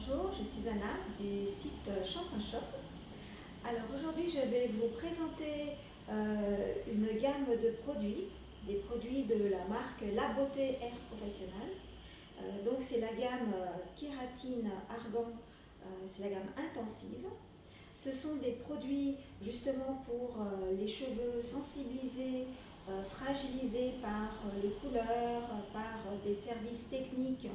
Bonjour, je suis Anna du site Shampoing Shop. Alors aujourd'hui je vais vous présenter une gamme de produits, des produits de la marque La Beauté Air Professionnel. Donc c'est la gamme kératine argan, c'est la gamme intensive. Ce sont des produits justement pour les cheveux sensibilisés, fragilisés par les couleurs, par des services techniques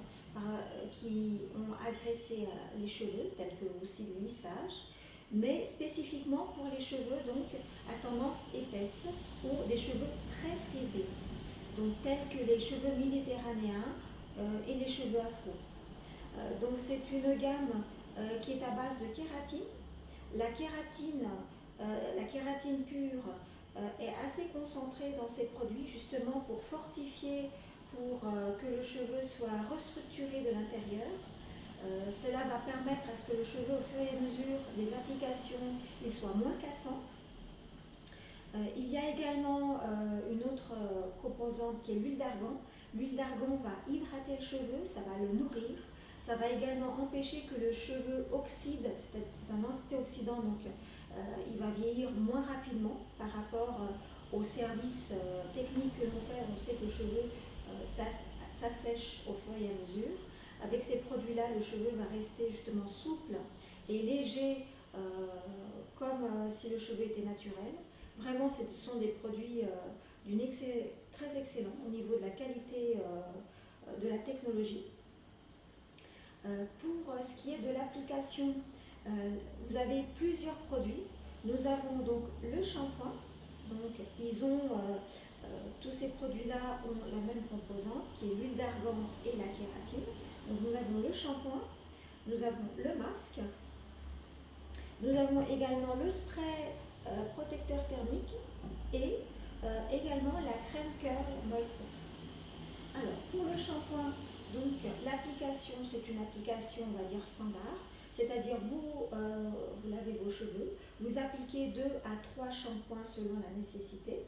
qui ont agressé les cheveux, tels que aussi le lissage, mais spécifiquement pour les cheveux donc à tendance épaisse ou des cheveux très frisés, donc tels que les cheveux méditerranéens et les cheveux afro. Donc c'est une gamme qui est à base de kératine. La kératine pure est assez concentrée dans ces produits justement pour fortifier, pour que le cheveu soit restructuré de l'intérieur. Cela va permettre à ce que le cheveu, au fur et à mesure des applications, il soit moins cassant. Il y a également une autre composante qui est l'huile d'argan. L'huile d'argan va hydrater le cheveu, ça va le nourrir. Ça va également empêcher que le cheveu oxyde, c'est un antioxydant, donc il va vieillir moins rapidement par rapport aux services techniques que l'on fait. On sait que le cheveu s'assèche au fur et à mesure. Avec ces produits-là, le cheveu va rester justement souple et léger, comme si le cheveu était naturel. Vraiment, ce sont des produits très excellents au niveau de la qualité de la technologie. Pour ce qui est de l'application, vous avez plusieurs produits. Nous avons donc le shampoing. Donc, tous ces produits-là ont la même composante qui est l'huile d'argan et la kératine. Donc, nous avons le shampoing, nous avons le masque, nous avons également le spray protecteur thermique et également la crème curl moisture. Alors, pour le shampoing, donc l'application, c'est une application, on va dire standard, c'est-à-dire vous lavez vos cheveux, vous appliquez 2 à 3 shampoings selon la nécessité.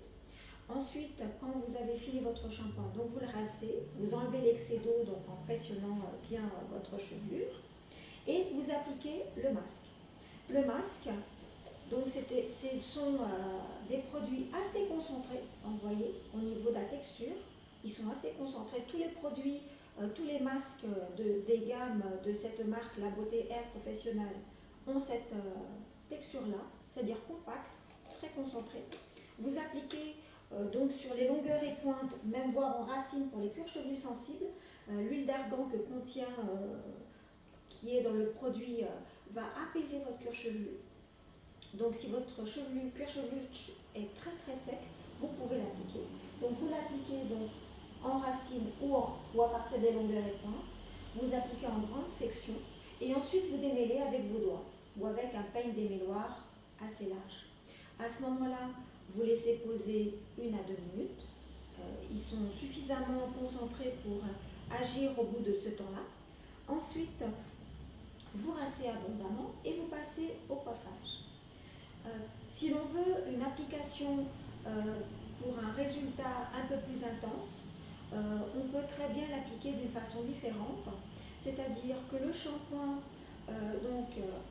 Ensuite, quand vous avez fini votre shampoing, donc vous le rincez, vous enlevez l'excès d'eau donc en pressionnant bien votre chevelure et vous appliquez le masque. Le masque, donc ce sont des produits assez concentrés, vous voyez, au niveau de la texture. Ils sont assez concentrés. Tous les produits, tous les masques des gammes de cette marque, La Beauté Air Professionnel, ont cette texture-là, c'est-à-dire compacte, très concentrée. Vous appliquez donc sur les longueurs et pointes, même voire en racine pour les cuirs chevelus sensibles. L'huile d'argan qui est dans le produit va apaiser votre cuir chevelu. Donc si votre cuir chevelu est très très sec, vous pouvez l'appliquer. Donc vous l'appliquez donc en racine ou à partir des longueurs et pointes. Vous appliquez en grande section et ensuite vous démêlez avec vos doigts ou avec un peigne démêloir assez large. À ce moment-là, vous laissez poser 1 à 2 minutes. Ils sont suffisamment concentrés pour agir au bout de ce temps-là. Ensuite, vous rincez abondamment et vous passez au coiffage. Si l'on veut une application pour un résultat un peu plus intense, on peut très bien l'appliquer d'une façon différente, c'est-à-dire que le shampoing,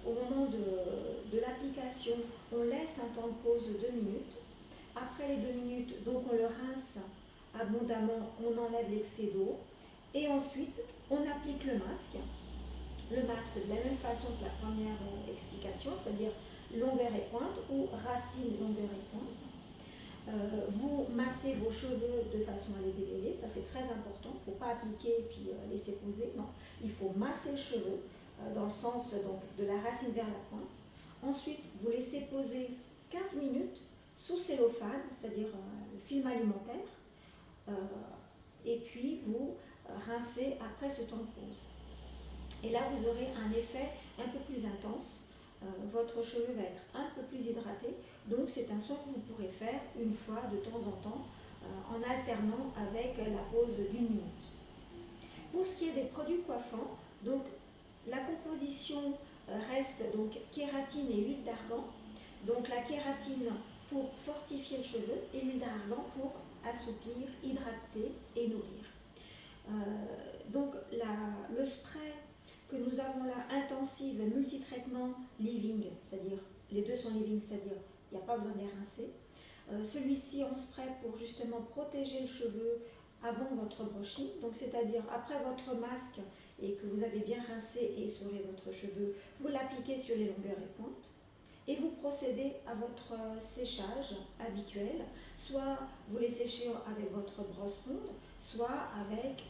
au moment de l'application, on laisse un temps de pause de 2 minutes. Après les 2 minutes, donc on le rince abondamment, on enlève l'excès d'eau et ensuite on applique le masque. Le masque de la même façon que la première explication, c'est-à-dire longueur et pointe ou racine, longueur et pointe. Vous massez vos cheveux de façon à les démêler, ça c'est très important. Il ne faut pas appliquer et puis laisser poser, non. Il faut masser le cheveu dans le sens donc, de la racine vers la pointe. Ensuite, vous laissez poser 15 minutes sous cellophane, c'est-à-dire le film alimentaire, et puis vous rincez après ce temps de pause. Et là, vous aurez un effet un peu plus intense. Votre cheveu va être un peu plus hydraté. Donc, c'est un soin que vous pourrez faire une fois de temps en temps en alternant avec la pause d'1 minute. Pour ce qui est des produits coiffants, donc, la composition reste donc kératine et huile d'argan. Donc, la kératine pour fortifier le cheveu et l'huile d'argan pour assouplir, hydrater et nourrir. Donc, le spray que nous avons là intensive, multitraitement, living, c'est-à-dire les deux sont living, c'est-à-dire il n'y a pas besoin de les rincer. Celui-ci en spray pour justement protéger le cheveu avant votre brushing, donc c'est-à-dire après votre masque et que vous avez bien rincé et essoré votre cheveu, vous l'appliquez sur les longueurs et pointes et vous procédez à votre séchage habituel, soit vous les séchez avec votre brosse ronde, soit avec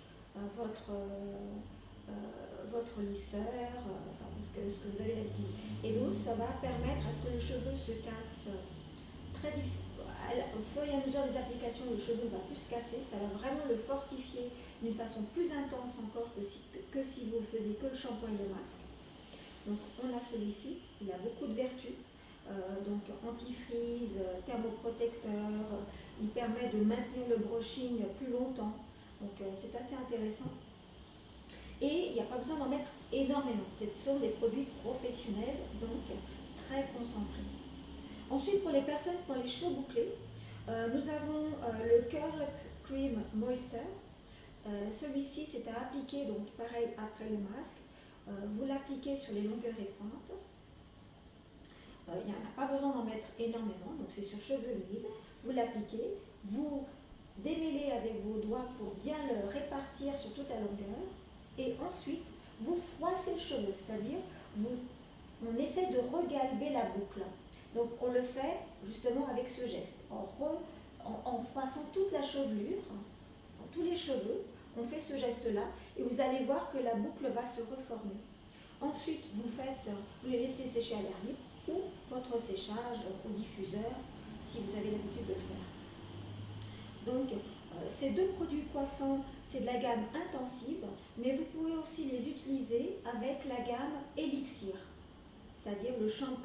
votre lisseur, enfin ce que vous avez l'habitude. Et donc ça va permettre à ce que le cheveu se casse très difficilement. Au fur et à mesure des applications, le cheveu ne va plus se casser, ça va vraiment le fortifier d'une façon plus intense encore que si vous faisiez que le shampoing et le masque. Donc on a celui-ci, il a beaucoup de vertus, donc antifreeze, thermoprotecteur, il permet de maintenir le brushing plus longtemps, donc c'est assez intéressant. Et il n'y a pas besoin d'en mettre énormément, ce sont des produits professionnels, donc très concentrés. Ensuite, pour les personnes qui ont les cheveux bouclés, nous avons le Curl Cream Moisture. Celui-ci, c'est à appliquer, donc pareil après le masque. Vous l'appliquez sur les longueurs et pointes. Il n'y en a pas besoin d'en mettre énormément, donc c'est sur cheveux humides. Vous l'appliquez, vous démêlez avec vos doigts pour bien le répartir sur toute la longueur. Et ensuite, vous froissez le cheveu, c'est-à-dire on essaie de regalber la boucle. Donc on le fait justement avec ce geste, en froissant toute la chevelure, tous les cheveux, on fait ce geste-là et vous allez voir que la boucle va se reformer. Ensuite, vous les laissez sécher à l'air libre ou votre séchage au diffuseur si vous avez l'habitude de le faire. Donc, ces deux produits coiffants, c'est de la gamme intensive, mais vous pouvez aussi les utiliser avec la gamme Elixir. C'est-à-dire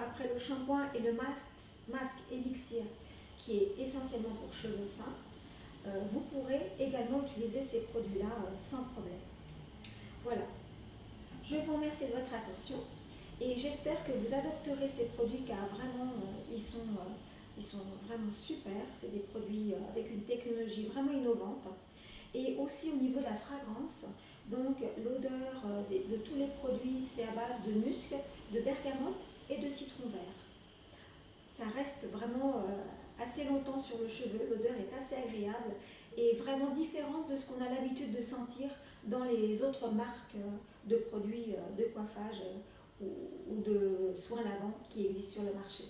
après le shampoing et le masque Elixir, qui est essentiellement pour cheveux fins, vous pourrez également utiliser ces produits-là sans problème. Voilà. Je vous remercie de votre attention et j'espère que vous adopterez ces produits car vraiment, ils sont vraiment super. C'est des produits avec une technologie vraiment innovante. Et aussi au niveau de la fragrance, donc l'odeur de tous les produits, c'est à base de musc, de bergamote et de citron vert. Ça reste vraiment assez longtemps sur le cheveu, l'odeur est assez agréable et vraiment différente de ce qu'on a l'habitude de sentir dans les autres marques de produits de coiffage ou de soins lavants qui existent sur le marché.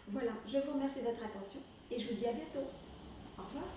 Voilà, je vous remercie de votre attention et je vous dis à bientôt. Au revoir.